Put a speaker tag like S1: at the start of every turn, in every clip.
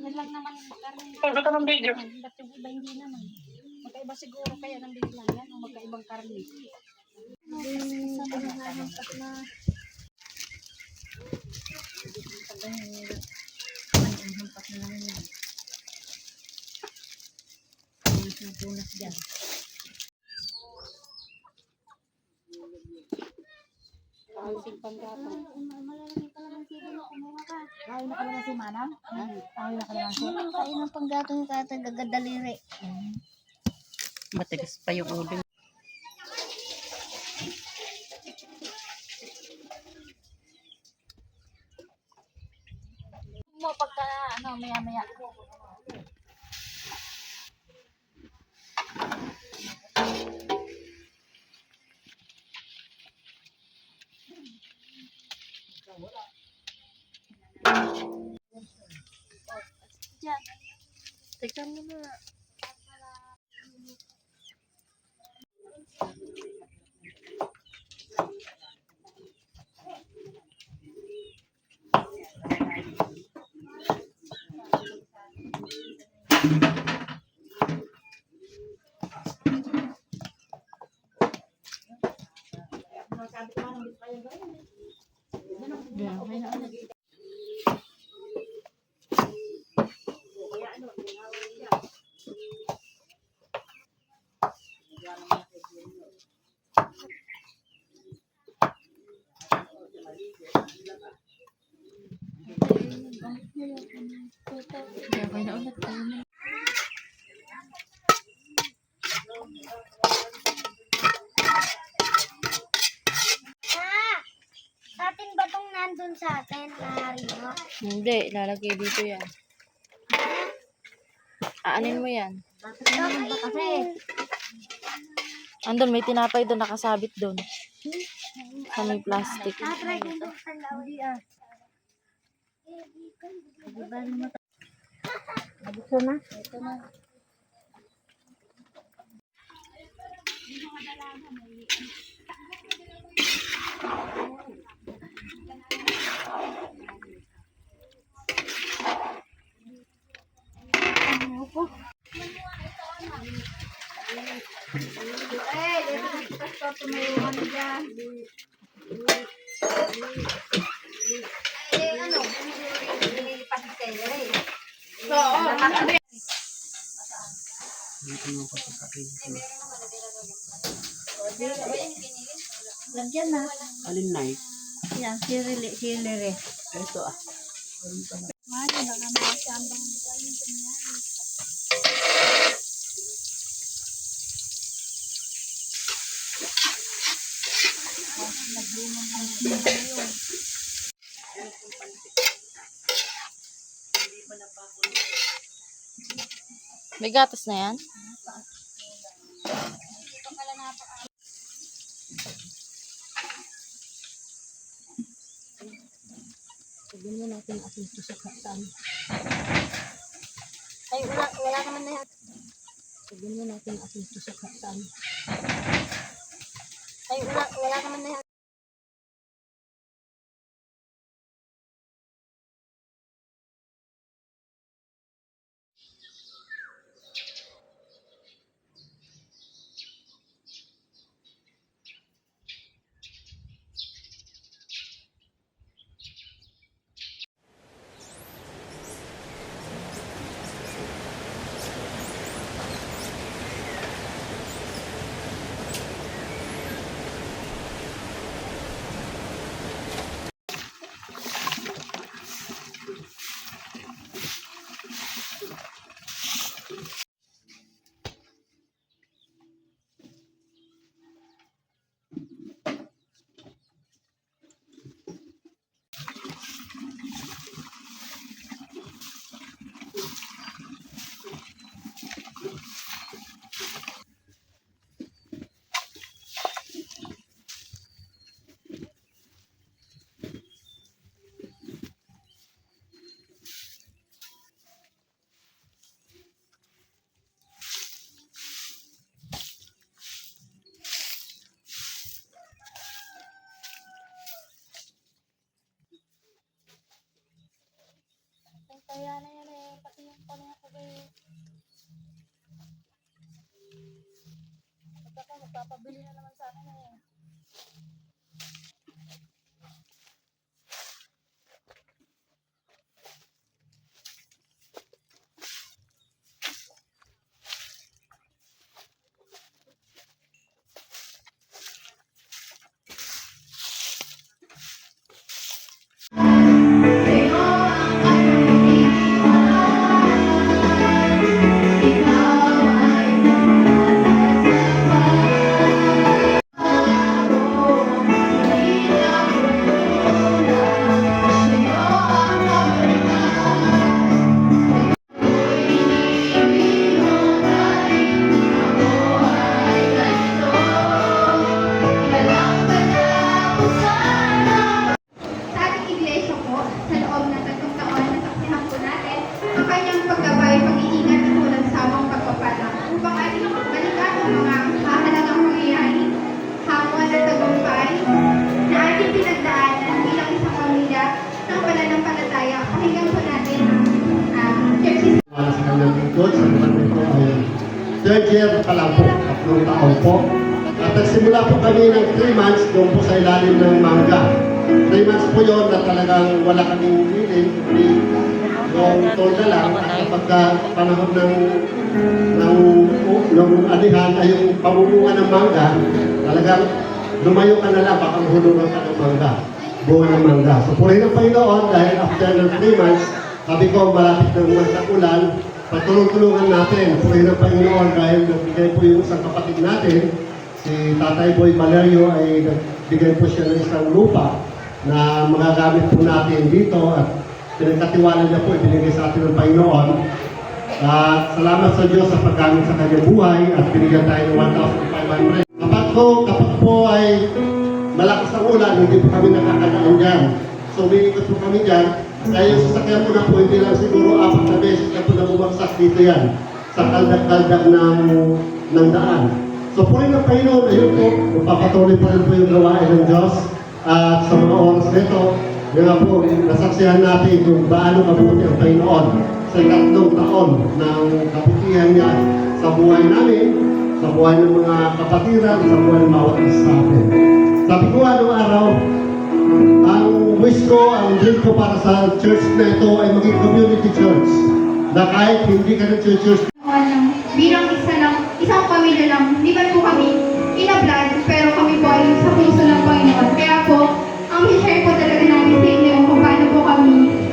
S1: Yan lang naman karne.
S2: Pagkata ng video.
S1: Ba't yung iba hindi naman? Magkaiba siguro kaya ng biglang yan o magkaibang karne. Sa paghahampas na hampas na naman yan. Punas na punas dyan. Kahalasing panggatong.
S3: Malalaki ka naman sila na kumuha ka.
S1: Kain na ka naman si Manang? Kain na ka naman si
S3: Kain ng panggatong yung katang gagadaliri.
S2: Matigas pa yung ulo.
S1: mo pagka maya-maya. Diyan.
S2: Tignan mo na.
S1: Gawin na ulit tayo na.
S3: Atin ba itong nandun sa atin na rino?
S2: Hindi, lalagay dito yan. Aanin mo yan.
S3: Bakit ba kasi?
S2: Andun, may tinapay doon, nakasabit doon. Sa may plastic.
S3: Try kong buksan na uli ah.
S1: Nabuksan na? Ito na.
S3: Lagyan na.
S2: Alin na eh?
S3: Yan, sirili.
S2: Ito ah.
S3: Mali, baka makasambang
S2: May gatas na yan?
S1: Sabihin mo natin at ito sa kataan.
S3: Ay, wala naman na yan.
S1: Sabihin mo natin at ito sa kataan.
S3: Ay, wala naman na yan. Kaya na yan eh, pati yung pamilya ko eh.
S1: At ako, magpapabili na naman sa akin eh.
S4: Sa ating iglesia po, sa loob ng 3 taon na saksihan po natin ang kanyang paggabay, pag-iingat at walang sawang pagpapala upang ating balikan ang mga mahalagang pangyayari, hamon at tagumpay na ating pinagdaanan bilang isang pamilya ng pananampalataya pakinggan po natin ang church
S5: Para sa kanyang lingkod, sa naman ito ay third year pa lang po, 3 taon po. At nagsimula po kami ng 3 months doon po sa ilalim ng mangga. 3 months po yun na talagang wala kaming feeling, kundi yung tolda lang. At kapag panahon ng anihan ay yung pamumunga ng mangga, talagang lumayo ka na lang, baka mahulungan ka ng mangga, bunga ng mangga. So purihin ng Panginoon dahil after ng 3 months, sabi ko malapit ng ulan, patulong-tulungan natin. Purihin ng Panginoon dahil nagbigay po yung isang kapatid natin, si Tatay Boy Valerio, ay nagbigay po siya ng isang lupa na magagamit po natin dito at pinagkatiwala niya po, ibinigay sa atin ng Panginoon. At salamat sa Diyos sa paggamit sa kanyang buhay at binigyan tayo ng 1,500. Kapag po ay malakas ang ulan, hindi po kami nakakadaan dyan. So umiikot po kami dyan. Kaya yung sasakyan ko na po, hindi lang siguro 4 na beses na po na bumagsak dito yan sa kaldag-kaldag ng daan. So po rin ng Panginoon, ayun po, magpapatuloy pa rin po yung gawain ng Diyos. At sa mga oras nito, yun nga po, nasaksihan natin kung paano kabuti ang Panginoon sa 3 taon ng kabutihan niya sa buhay namin, sa buhay ng mga kapatiran, sa buhay ng bawat isa sa atin. Sabi ko anong araw, ang wish ko, ang dream ko para sa church na ito ay maging community church. Na kahit hindi ka ng church,
S4: bilang isang pamilya lang, hindi ba po kami in-blood, pero kami po ay sa puso ng Panginoon. Kaya po, ang share po talaga namin sa inyo kung paano po kami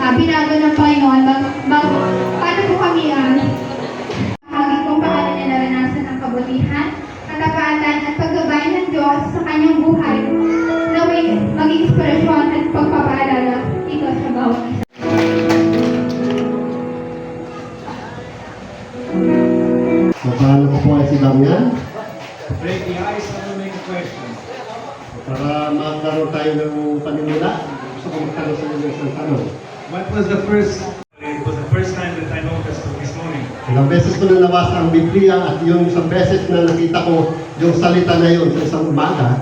S4: binago ng Panginoon, paano po kami hagit kung paano niya naranasan ang kabutihan, katapatan at paggabay ng Diyos sa kanyang buhay, naway maging inspirasyon at pagpapaalala ito sa bawat isa.
S5: Mapahala ko po ay si Damian.
S6: Break the ice and we'll make a question.
S5: Para magkaroon tayo ng panimula, gusto ko magkaroon sa inyo isang tanong.
S6: What was the first? It was the first time that I noticed this morning.
S5: Ilang beses ko na nabasa ang Biblia at yung isang beses na nakita ko yung salita na yun sa isang umaga.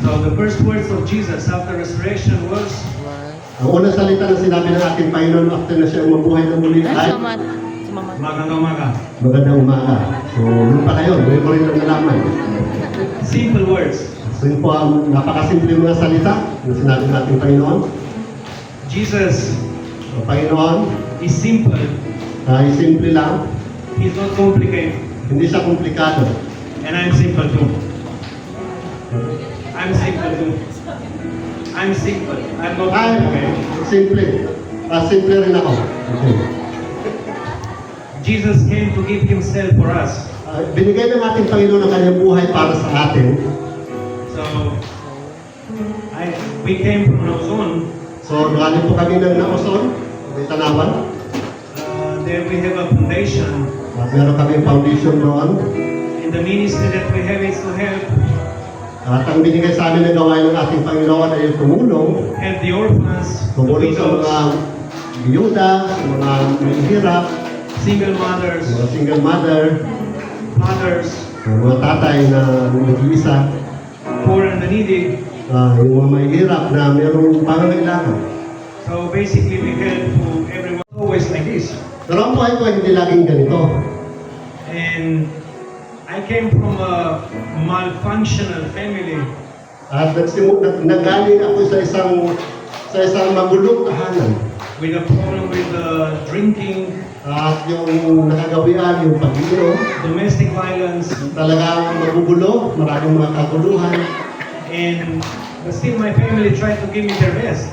S6: So the first words of Jesus after resurrection was,
S5: Ang unang salita na sinabi ng ating Panginoon after na siya mabuhay ng muli ay
S6: Magandang umaga.
S5: magandang umaga. So yun pa kayo, hindi ko rin ang nalaman.
S6: Simple words.
S5: So yun po ang napakasimple mga salita na sinabi ng ating Panginoon.
S6: Jesus
S5: Ang Panginoon
S6: is simple.
S5: ay simple lang,
S6: He's not complicated.
S5: hindi siya komplikado.
S6: And I'm simple too. I'm simple too. I'm simple. I'm not
S5: Ay,
S6: complicated.
S5: simple. Simple rin ako. Okay.
S6: Jesus came to give Himself for us.
S5: Binigay ng ating Panginoon ang kanyang buhay para sa atin.
S6: So we came from Luzon.
S5: So, galing po kami ng Naoson, may Tanawan.
S6: There we have a foundation.
S5: Meron kami foundation doon.
S6: And the ministry that we have is to help
S5: At ang binigay sa amin na gawain ng ating Panginoon ay tumulong.
S6: the orphans, the
S5: Tumulong sa
S6: widows,
S5: mga biyuda, sa mga may hirap,
S6: single mothers,
S5: mga single mother,
S6: fathers,
S5: mga tatay na nag-iisa,
S6: poor and the needy.
S5: yung mga may hirap na mayroong pangangailangan.
S6: So basically we help to everyone. So always like this.
S5: Pero ang buhay ko ay hindi laging ganito.
S6: And I came from a malfunctional family.
S5: At nagaling ako sa isang magulong tahanan.
S6: With a problem with drinking,
S5: At yung nakagawian, yung pag-iinom,
S6: domestic violence,
S5: talagang magugulo, maraming mga kaguluhan.
S6: but still my family tried to give me their best.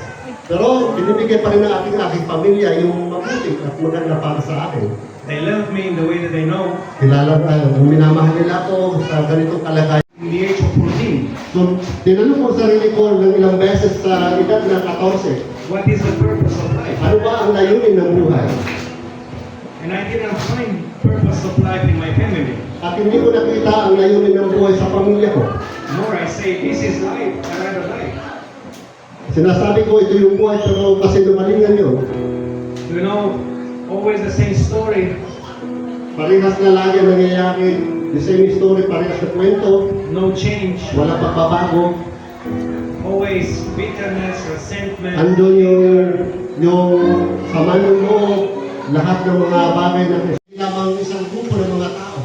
S5: Pero binibigay pa rin ng aking pamilya yung mabuti at maganda para sa akin.
S6: They love me in the way that they know.
S5: Kilala tayo, minamahal nila ako sa ganitong kalagayan.
S6: In the age of 14,
S5: So, tinanong ko sarili ko ng ilang beses sa edad na 14,
S6: what is the purpose of life?
S5: ano ba ang layunin ng buhay?
S6: And I didn't find purpose of life in my family.
S5: At hindi ko nakita ang layunin ng buhay sa pamilya ko.
S6: More I say, this is life, I rather life.
S5: Sinasabi ko ito yung buhay pero kasi lumalingan yun.
S6: You know, always the same story,
S5: Parehas na lagi ang nangyayari. The same story, parehas na kwento.
S6: no change,
S5: Wala pagbabago.
S6: always bitterness, resentment.
S5: Andun yung sama ng loob, lahat ng mga bagay na lamang isang grupo ng mga tao.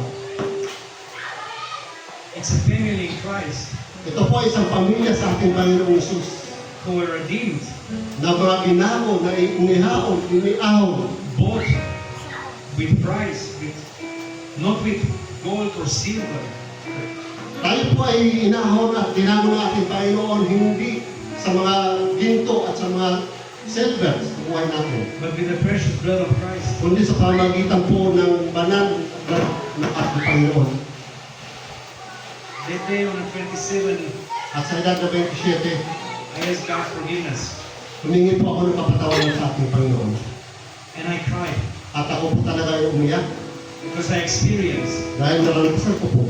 S6: It's a family in Christ
S5: Ito po ay isang pamilya sa ating Panginoong Isus
S6: who were redeemed,
S5: na mga ginamo, na inihaon, iniahon.
S6: bought with price, not with gold or silver,
S5: Tayo po ay inahon at ginamo ng ating Panginoon hindi sa mga ginto at sa mga silver sa buhay natin,
S6: but with the precious blood of Christ.
S5: kundi sa pamamagitan po ng banal ng ating Panginoon.
S6: That day on the 27,
S5: At sa edad na 27,
S6: I asked God forgiveness,
S5: humingi po ako ng kapatawaran sa ating Panginoon.
S6: and I cried
S5: At ako po talaga ay umiyak
S6: because I experienced
S5: dahil naranasan ko po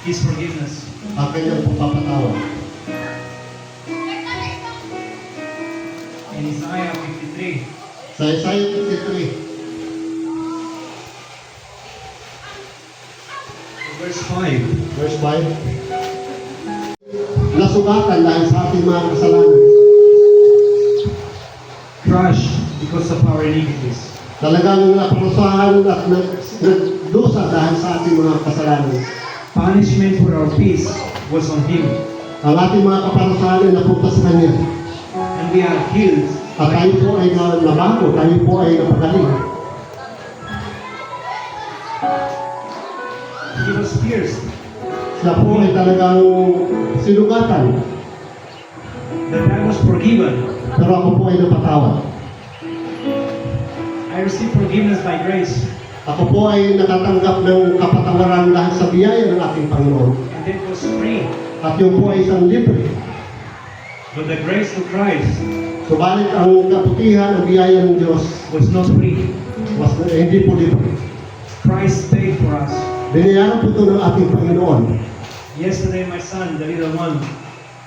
S6: His forgiveness.
S5: ang kanyang pagpapatawa.
S6: In Isaiah 53,
S5: Sa Isaiah 53,
S6: verse 5,
S5: verse 5, nasugatan dahil sa ating mga kasalanan.
S6: crushed because of our iniquities.
S5: Talagang naparusahan at nagdusa dahil sa ating mga kasalanan.
S6: Punishment for our peace was on Him,
S5: Ang ating mga kaparusahan ay napunta sa Kanya.
S6: and we are healed.
S5: At tayo po ay nabago, tayo po ay napagaling.
S6: He was pierced
S5: Siya po ay talagang sinugatan,
S6: that I was forgiven.
S5: pero ako po ay napatawad.
S6: I received forgiveness by grace,
S5: Ako po ay nakatanggap ng kapatawaran dahil sa biyaya ng ating Panginoon.
S6: and it was free.
S5: At yun po ay isang libre.
S6: But the grace of Christ
S5: Subalit ang kaputihan, ang biyaya ng Diyos,
S6: was not free.
S5: hindi po libre.
S6: Christ paid for us.
S5: Binayaran po ito ng ating Panginoon.
S6: Yesterday, my son, the little one,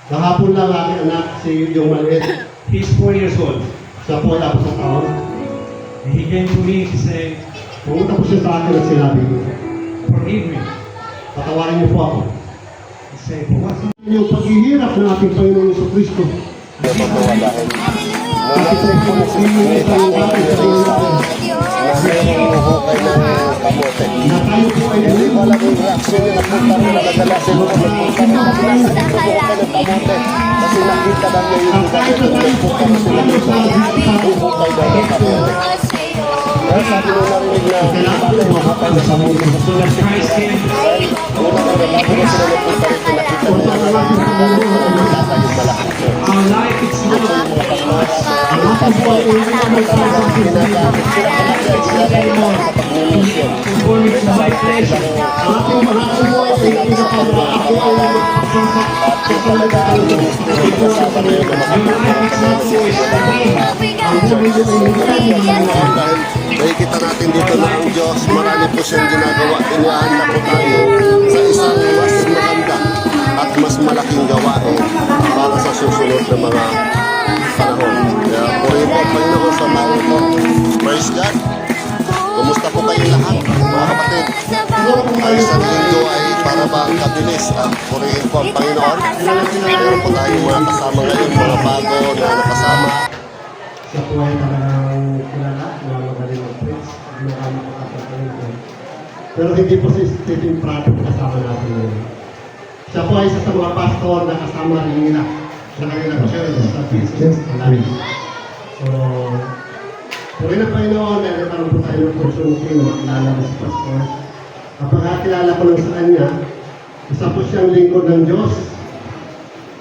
S5: Kahapon lang aking anak, si yung maliit.
S6: he's 4 years old.
S5: Siya po ay 4 taon.
S6: And he came to me to say,
S5: Pumunta po siya sa akin at sinabi,
S6: forgive me.
S5: patawarin niyo po ako.
S6: I say, for what?
S5: Yung paghihirap ng ating Panginoon Jesucristo. Bakit sa pinagsimulit ang bakit sa inyo natin? Na tayo po ay at kahit na tayo po ay magpano sa
S6: Christ came. Our life is not conforming to my pleasure. Your life is not always
S5: Nakikita natin dito na ang Diyos, marami po siyang ginagawa. Inihanda po tayo sa isang mas maganda at mas malaking gawain para sa susunod na mga panahon. Kaya purihin po ang Panginoon sa mga ito. Praise God! Kumusta po kayo lahat, mga kapatid? Ay sa linggo ay para bang kabilis at purihin po ang Panginoon. Meron po tayong mga kasama ngayon, mga bago na nakasama. Siya po ay talagang kilala na magaling marami po kapatid. Pero hindi po si Stephen Pratt kasama natin ngayon. Siya po ay isa sa mga pastor na kasama rin nila sa kanilang church sa Jesus Alliance. So, puri ng Panginoon, dahil nagkaroon po tayo ng opportunity na makilala mo si pastor. Kapag kilala ko lang sa kanya, isa po siyang lingkod ng Diyos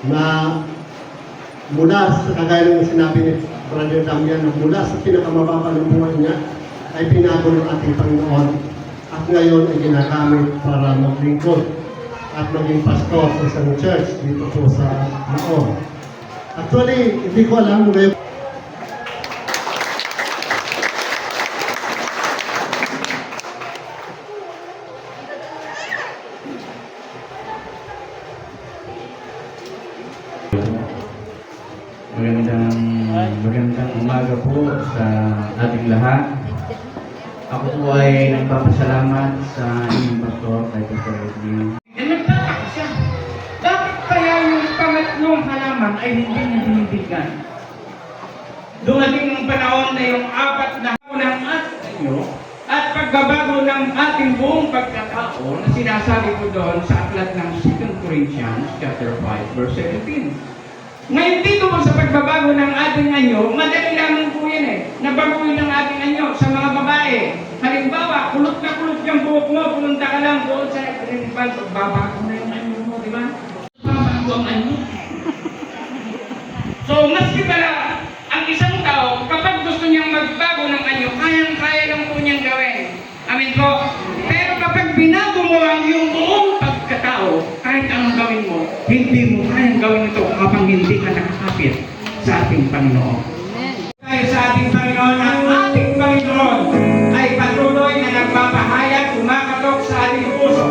S5: na mula sa kagaya ng sinabi ni Brother Damian, na mula sa pinakamababa ng buhay niya ay pinago ng ating Panginoon at ngayon ay ginagamit para maglingkod at maging pastor sa isang church dito po sa Maor. Actually, hindi ko alam ngayon.
S7: Magandang umaga po sa ating lahat. Ako po ay nagpapasalamat sa inyong pastor, kay Pastor Edwin.
S8: Nagtataka siya. Bakit kaya yung pangatlong halaman ay hindi niya binibigyan? Dumating ng panahon na yung apat na ng atinyo at pagbabago ng ating buong pagkatao na sinasabi ko doon sa aklat ng 2 Corinthians chapter 5 verse 17. Ngayon dito po sa pagbabago ng ating anyo, madali lamang po yan eh. Nabaguhin ng ating anyo sa mga babae. Halimbawa, kulot na kulot yung buhok mo, pumunta ka lang doon sa principal, pagbabago na yung anyo mo, di ba? Babago ang anyo. So, maski pala, ang isang tao, kapag gusto niyang magbago ng anyo, kayang-kaya lang po niyang gawin. Amin po. Pero kapag binago mo ang iyong buong pagkatao, kahit anong gawin mo, hindi mo kayang gawin ito kapag hindi ka nakakapit sa ating Panginoon. Kaya sa ating Panginoon, ang ating Panginoon ay patuloy na nagpapahayag, kumakatok sa ating puso.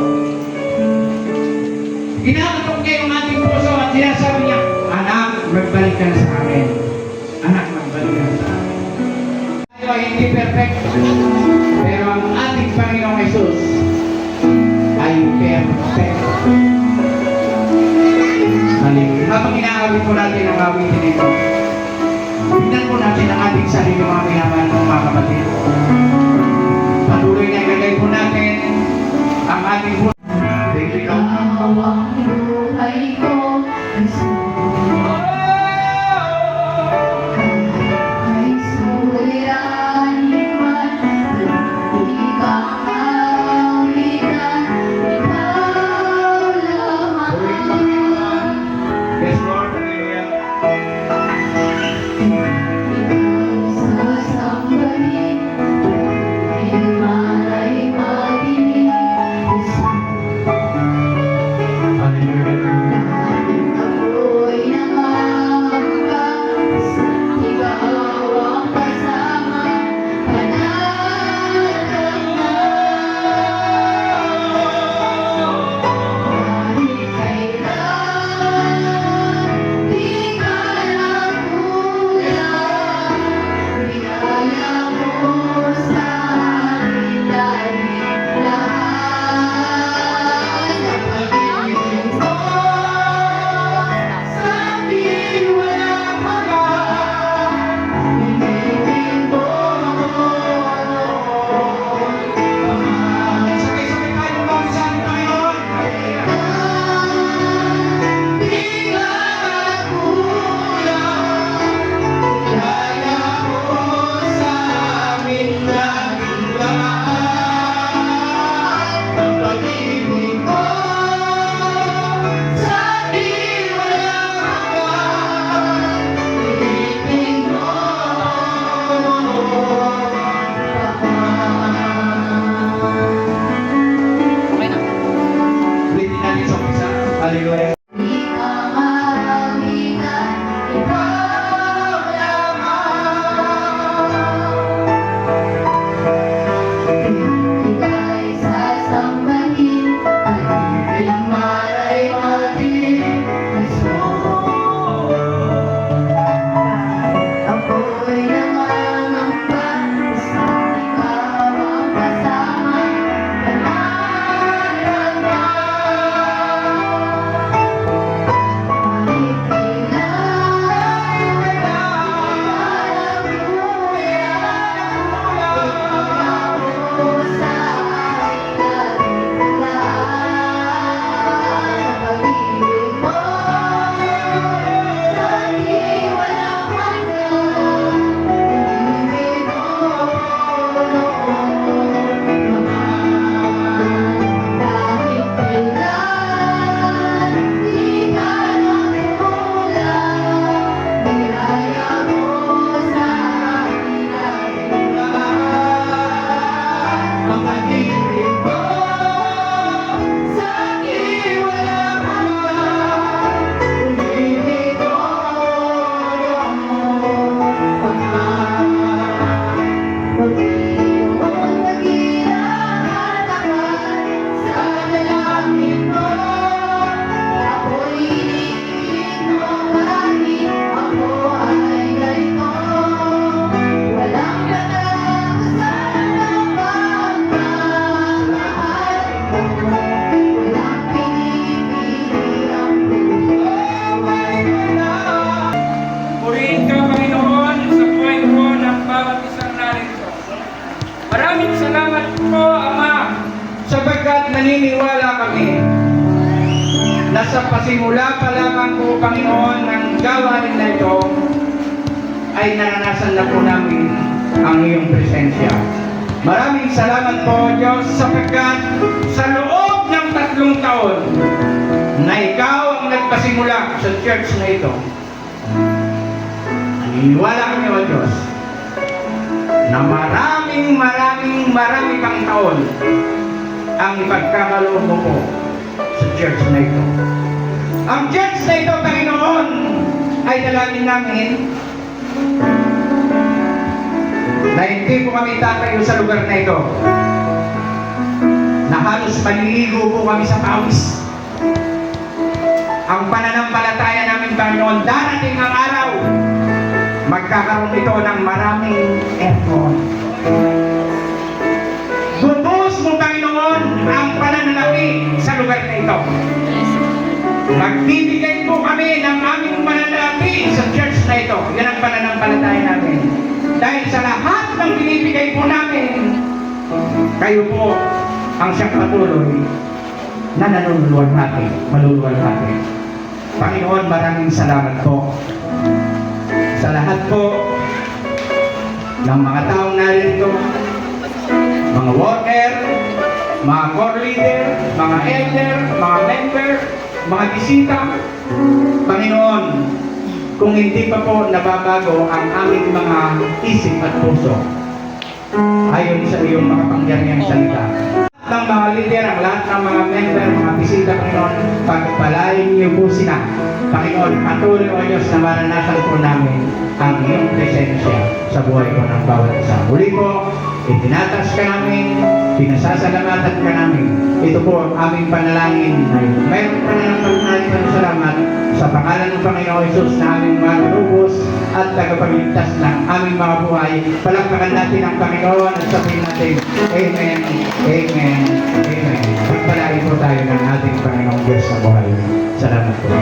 S8: Ginakatok niya yung ating puso at sinasabi niya, anak, magbalik ka na sa akin. Anak, magbalik ka na sa akin. Tayo ay hindi perfect, pero ang ating Panginoong Jesus ay perfect. Habang inaawit po natin ang awitin ito, tignan po natin ang ating sarili mga minamahal ng mga kapatid. Patuloy na ilagay po natin ang ating buhay.
S4: Ang buhay ko ay suliranin man, hindi ka kawitan, ikaw lamang.
S8: Yes, Lord. Hallelujah.
S4: Sasambahin, ay malay madinig,
S7: Hallelujah.
S8: salamat po, Ama, sapagkat naniniwala kami na sa pasimula pa lamang po, Panginoon, ng gawain na ito, ay naranasan na po namin ang iyong presensya. Maraming salamat po, Diyos, sapagkat sa loob ng 3 taon na ikaw ang nagpasimula sa church na ito, naniniwala kami, O Diyos, na marami pang taon ang ipagkakaloob mo po sa church na ito. Ang church na ito, Panginoon, ay dalangin namin na hindi po kami tatayo sa lugar na ito, na halos maliligo po kami sa pawis. Ang pananampalataya namin, Panginoon, darating ang araw, magkakaroon ito ng maraming effort. Bubuhos mo, Panginoon, ang pananalapi sa lugar na ito. Magbibigay po kami ng aming pananalapi sa church na ito. Yan ang pananampalataya namin. Dahil sa lahat ng binibigay po namin, kayo po ang siyang patuloy na maluluwalhati. Panginoon, maraming salamat po sa lahat po ng mga taong narito, mga worker, mga core leader, mga elder, mga member, mga bisita. Panginoon, kung hindi pa po nababago ang aming mga isip at puso ayon sa iyong makapangyarihang salita, ng mga leader, ang lahat ng mga member, mga bisita, Panginoon, pagpalain niyo po sila. Panginoon, patuloy, O Diyos, na maranasan po namin ang iyong presensya sa buhay ko ng bawat isa. Muli po, itinatas ka namin, pinasasalamatan ka namin. Ito po ang aming panalangin. Mayroon pa na ng salamat sa pangalan ng Panginoon Jesus na aming manunubos at tagapagligtas ng aming mga buhay. Palakpakan natin ang Panginoon at sabihin natin, Amen, Amen, Amen. Pagpalain po tayo ng ating Panginoong Diyos sa buhay. Salamat po.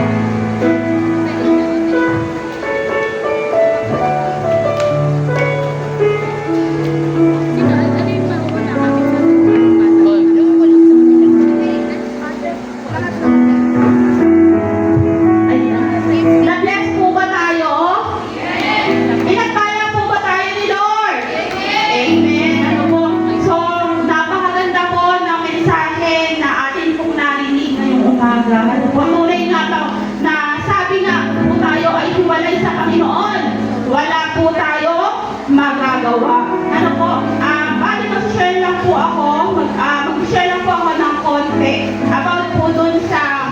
S4: Na-bless po ba tayo? Pinagpala po ba tayo ni Lord? Amen. Ano po? So, napakaganda po ng mensahe na atin pong narinig ngayong umaga. Ano po? Tunay nga na sabi nga po tayo ay hiwalay sa Panginoon. Wala po tayo magagawa. Ano po? Bali mag-share lang po ako. Mag-share lang po ako ng konti about po dun sa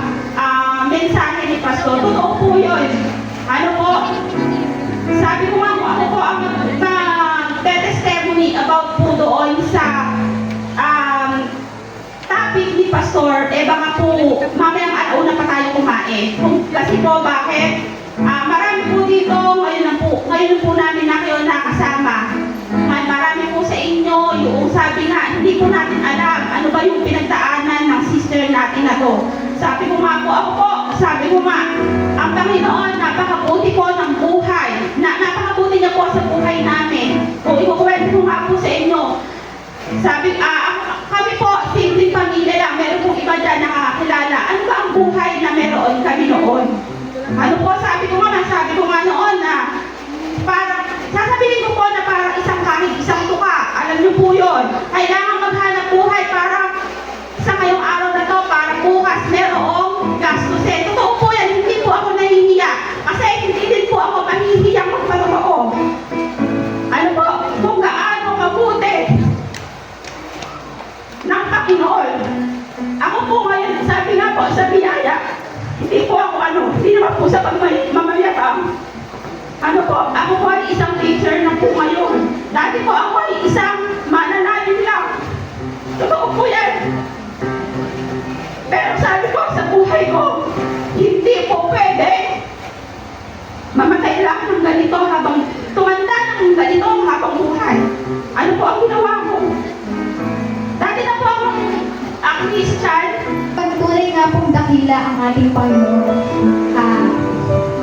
S4: mensahe ni Pastor. Totoo po yun. Ano po? Sabi ko nga po, ako po ang testimony about po doon sa topic ni Pastor. Baka po, mamayang alauna pa tayo kumain. Kasi po, bakit? Marami po dito, ngayon po namin na kayo nakasama. Marami po sa inyo, yung sabi nga, hindi po natin alam ano ba yung pinagdaanan ng sister natin na to. Sabi ko nga po, ang Panginoon, napakabuti po ng buhay. Napakabuti niya po sa buhay namin. Kung ikukwento ko nga po sa inyo, sabi, kami po, simpleng pamilya lang, meron pong iba dyan nakakilala. Ano ba ang buhay na meron kami noon? Ano po, sabi ko nga noon na, sasabihin ko po na parang isang kahig, isang tuka. Alam niyo po yun. Kailangan maghanap buhay para sa ngayong araw na to, para bukas merong gastusin. Totoo po yan, hindi po ako nahihiya. Kasi hindi din po ako mahihiyang magpatotoo. Ano po, kung gaano mabuti ng Panginoon. Ako po ngayon, sabi nga po sa biyaya, hindi po ako hindi naman po sa pagmamayabang. Ano po, ako po ay isang teacher na po ngayon. Dati po ako ay isang mananalim lang. Totoo po yan. Pero sabi ko sa buhay ko, hindi po pwede mamatay lang ng ganito habang tumanda ng ganito habang buhay. Ano po ang ginawa ko? Dati na po akong Christian. Pagtunay nga pong dakila ang ating Panginoon.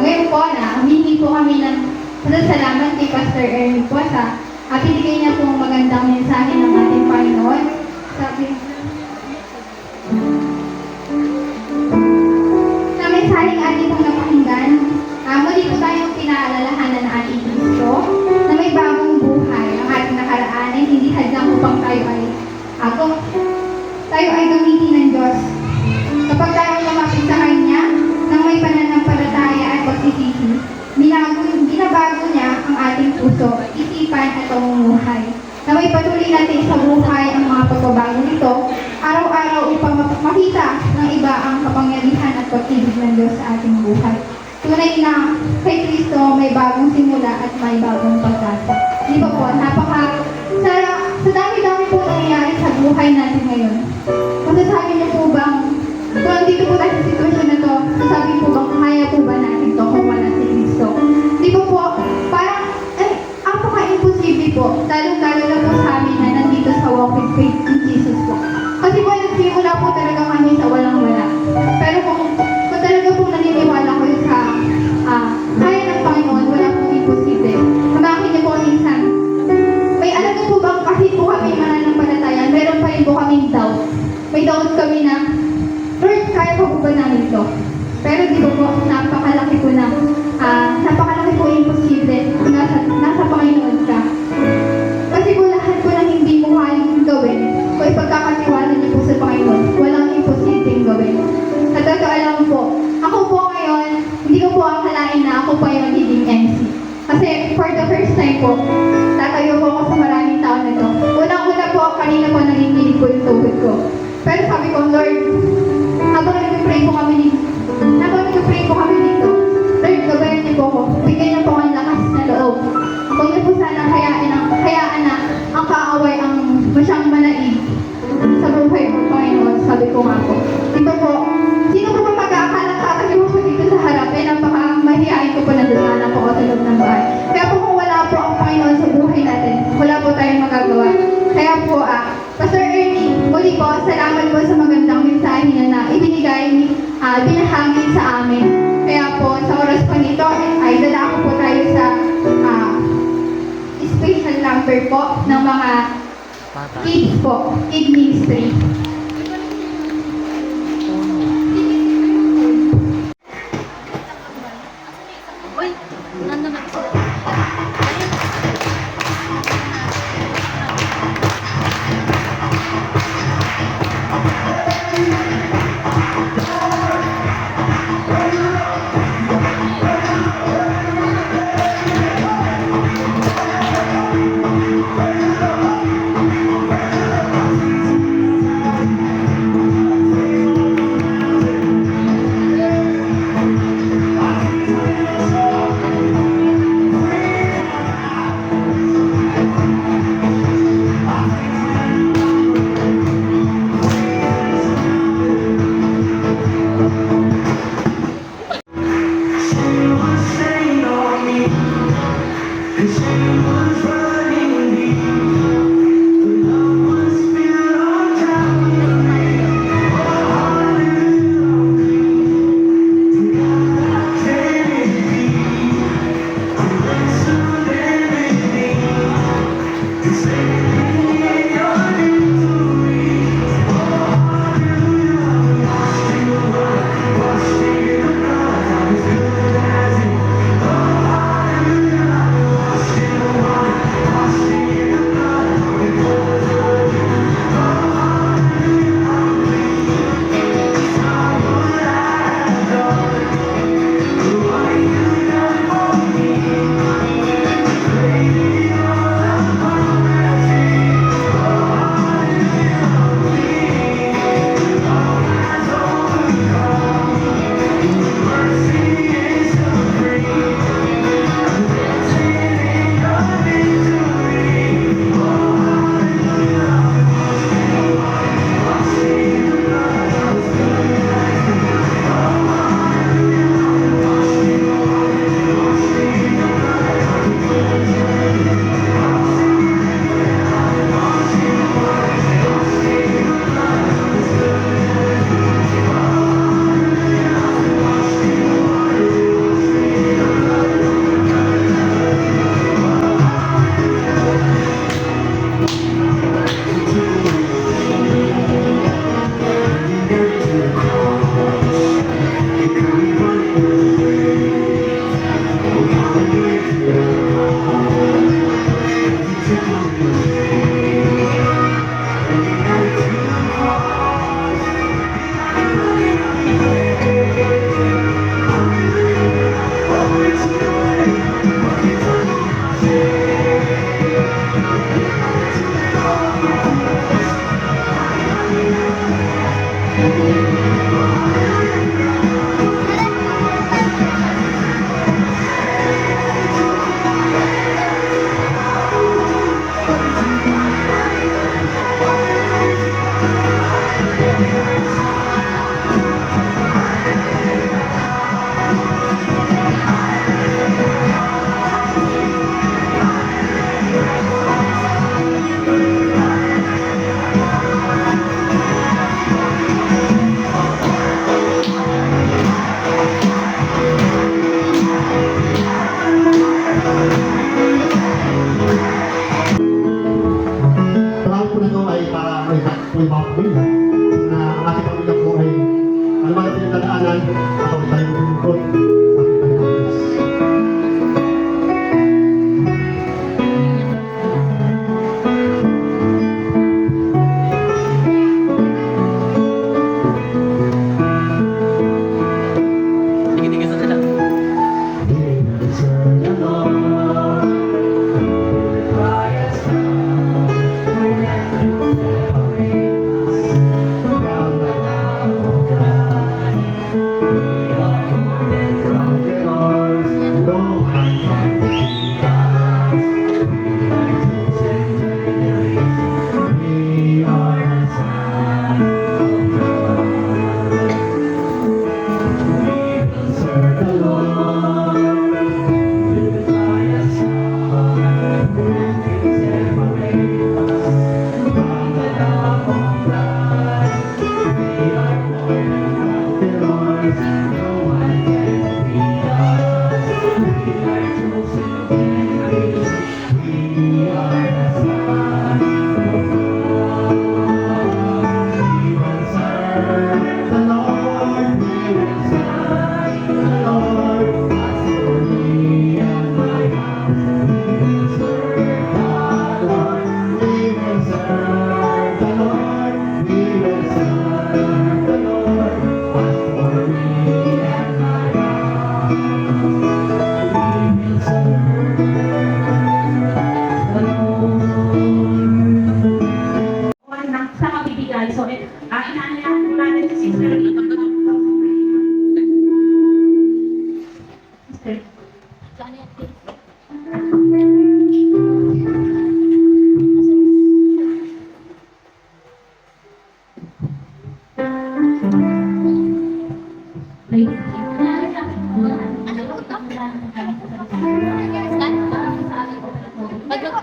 S4: Ngayon po humingi po kami ng salamat kay Pastor Erwin po sa Binigay niya po ang magandang mensahe ng ating Panginoon. Sabi, sa mensaheng ating pong napakinggan, muli po tayong pinaalalahanan ng ating Kristo na may bagong buhay ang ating nakaraan ay hindi hadlang upang tayo ay gamitin ng Diyos. Kapag tayo lumapit sa Kanya nang may pananampalataya at pagsisisi, binabago niya ang ating puso, isipan at pamumuhay. Na may patuloy natin sa buhay ang mga pagbabago nito, araw-araw upang makita ng iba ang kapangyarihan at pag-ibig ng Diyos sa ating buhay. Tunay na kay Kristo may bagong simula at may bagong pagkasa. Di ba po, sa dami-dami po nangyayari sa buhay natin ngayon. Masasabi niyo po bang, kung andito po tayo sa sitwasyon na to, masasabi po bang kaya po ba natin to kung wala si Kristo? Di ba po, parang, apaka-imposible po, lalo-lalo na po sa amin na nandito sa walk with faith in Jesus po. Kasi po, nagsimula po talaga kami sa walang-wala. Pero kung talaga po naniniwala ko sa kaya ng Panginoon, wala pong imposible. Bakit niyo po minsan, may alam niyo po bang kahit po kami mananampalataya, meron pa rin po kaming doubt. May doubt kami na, Lord, kaya pa po ba namin ito? Pero di ba po, napakalaki po imposible, nasa Panginoon ka. Kasi po lahat po ng hindi mo kayang gawin, kung ipagkakatiwala niyo po sa Panginoon, walang imposibleng gawin. At totoo alam po, ako po ngayon, hindi ko po akalain na ako po ay magiging MC. Kasi for the first time po, tatayo po ako sa maraming taon na ito. Unang-una po, kanina po nanginginig po yung tuhod ko. Pero sabi ko, Lord, habang nag-pray po kami dito, Lord, gabayan niyo po ako. Bigyan niyo po ang lakas na loob. Huwag niyo po sana hayaan na ang kaaway ang masyang manaig sa buhay ko, Panginoon. Sabi ko nga po. Dito po, sino po ba mag-aakalang tatayo ko dito sa harap? Napaka-mahihain ko po na dalanan po ako sa loob ng bahay. Kaya po kung wala po ang Panginoon sa buhay natin, wala po tayong magagawa. Kaya po, Pastor Ernie, muli po, salamat po sa magandang mensahe na binahagi sa amin. Kaya po, sa oras po nito, ay dadako po tayo sa special number po ng mga kids po, kid ministry.
S2: Uy, nandun na.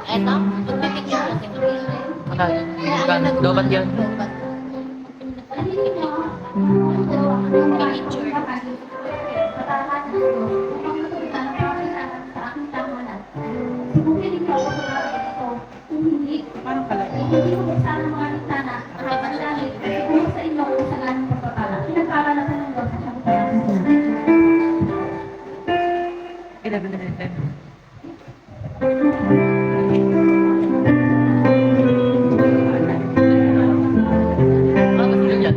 S2: Eto, magpipicture natin. Magkano? Lobat yun. Parang kalaki. Ano gusto nyo dyan?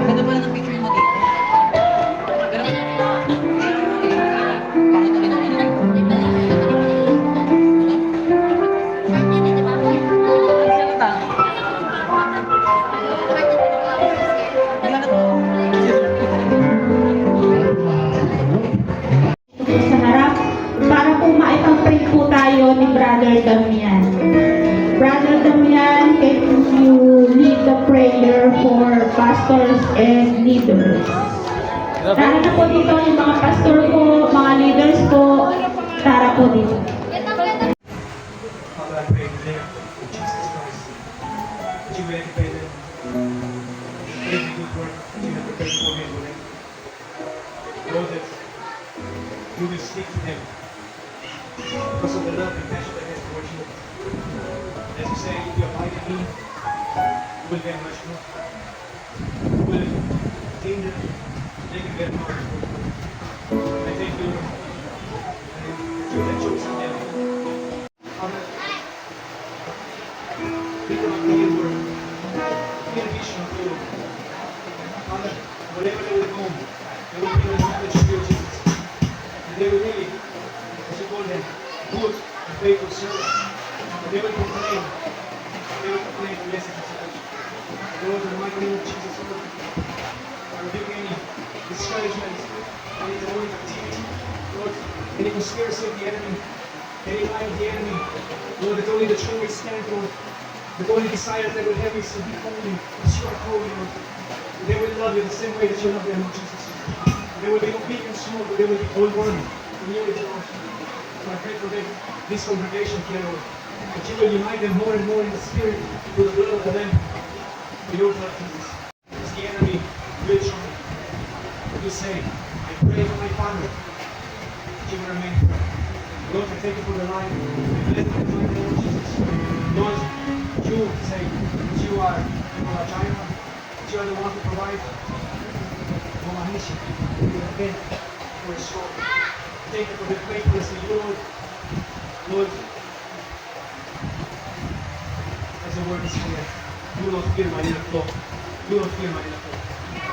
S2: Ganda pala ng picture mo dito.
S9: Sa harap para po maipag-pray po tayo ni Brother Damian. Brother Damian, can you lead the prayer for pastors and leaders? Tara na po dito yung mga pastor po, mga leaders po. Tara po dito.
S6: Father, I pray in the name of Jesus Christ that you will educate them. Every good work that you have prepared for me, Lord. Lord, that you will speak to them because of the love and passion that I have towards you. As you say, if you abide in me, you will bear much more. You will attain them, they can bear more. I thank you, Lord, that you have chosen them. Father, give them a clear word, clear vision of you. Father, wherever they will go, they will be the knowledge of you, Jesus. And they will really, as you call them, good and faithful servants. And they will proclaim the message of salvation. Lord, in the mighty name of Jesus, Lord, I rebuke any discouragement, any demonic activity, Lord, any conspiracy of the enemy, any lie of the enemy, Lord, that only the true will stand, Lord. The only desire that they will have is to be holy, as you are holy, Lord. They will love you the same way that you love them, Lord Jesus. They will be no big and small, but they will be all one in unity, Lord. So I pray for this congregation here, Lord, that you will unite them more and more in the Spirit through the blood of the Lamb, with your blood, Jesus. As the enemy will try, you say, I pray for my Father, that you will remain forever. Lord, I thank you for the life. I bless you for the Lord Jesus. Lord, you say that you are Jehovah Jireh, that you are the one who provides. Jehovah Nissi, you have been for a soul. Thank you for the faithfulness of you, Lord. Lord, as the word is clear, do not fear my little flock. Do not fear my little flock.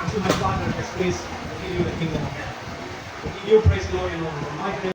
S6: Until my Father has placed, I give you the kingdom of heaven. I give you praise, glory, and honor.